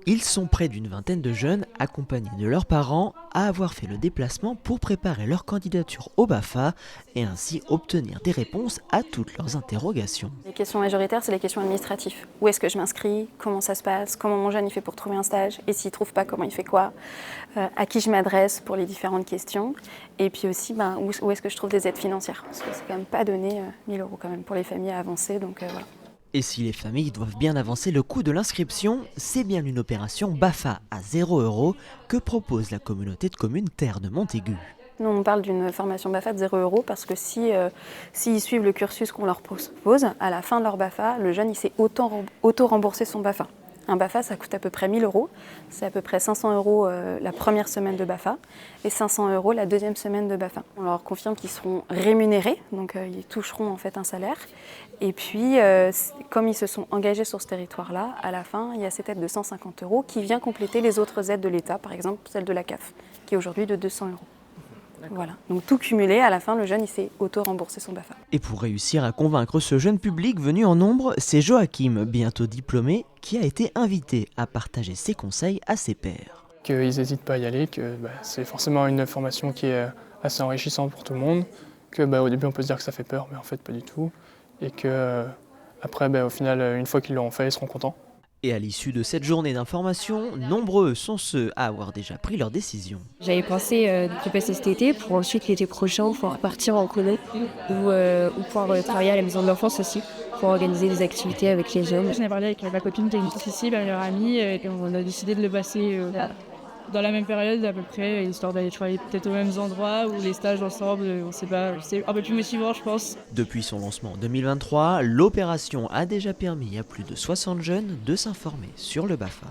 Ils sont près d'une vingtaine de jeunes, accompagnés de leurs parents, à avoir fait le déplacement pour préparer leur candidature au BAFA et ainsi obtenir des réponses à toutes leurs interrogations. Les questions majoritaires, c'est les questions administratives. Où est-ce que je m'inscris? Comment ça se passe? Comment mon jeune il fait pour trouver un stage? Et s'il ne trouve pas, comment il fait quoi? À qui je m'adresse pour les différentes questions? Et puis aussi, où est-ce que je trouve des aides financières? Parce que c'est quand même pas donné 1000 € quand même pour les familles à avancer. Donc voilà. Et si les familles doivent bien avancer le coût de l'inscription, c'est bien une opération BAFA à 0 € que propose la communauté de communes Terre de Montaigu. Nous, on parle d'une formation BAFA de 0 € parce que s'ils suivent le cursus qu'on leur propose, à la fin de leur BAFA, le jeune il sait auto-rembourser son BAFA. Un BAFA, ça coûte à peu près 1000 €. C'est à peu près 500 € la première semaine de BAFA et 500 € la deuxième semaine de BAFA. On leur confirme qu'ils seront rémunérés, donc ils toucheront en fait un salaire. Et puis, comme ils se sont engagés sur ce territoire-là, à la fin, il y a cette aide de 150 € qui vient compléter les autres aides de l'État, par exemple celle de la CAF, qui est aujourd'hui de 200 €. Voilà. Donc tout cumulé, à la fin, le jeune il s'est auto-remboursé son BAFA. Et pour réussir à convaincre ce jeune public venu en nombre, c'est Joachim, bientôt diplômé, qui a été invité à partager ses conseils à ses pairs. Qu'ils n'hésitent pas à y aller, que c'est forcément une formation qui est assez enrichissante pour tout le monde, que au début on peut se dire que ça fait peur, mais en fait pas du tout, et que après au final, une fois qu'ils l'auront fait, ils seront contents. Et à l'issue de cette journée d'information, nombreux sont ceux à avoir déjà pris leur décision. J'avais pensé de passer cet été pour ensuite l'été prochain pouvoir partir en colonie ou pouvoir travailler à la maison de l'enfance aussi, pour organiser des activités avec les jeunes. J'en ai parlé avec ma copine qui est ici, ma meilleure amie, et on a décidé de le passer dans la même période à peu près, histoire d'aller travailler peut-être aux mêmes endroits ou les stages ensemble, on sait pas, c'est un peu plus motivant je pense. Depuis son lancement en 2023, l'opération a déjà permis à plus de 60 jeunes de s'informer sur le BAFA.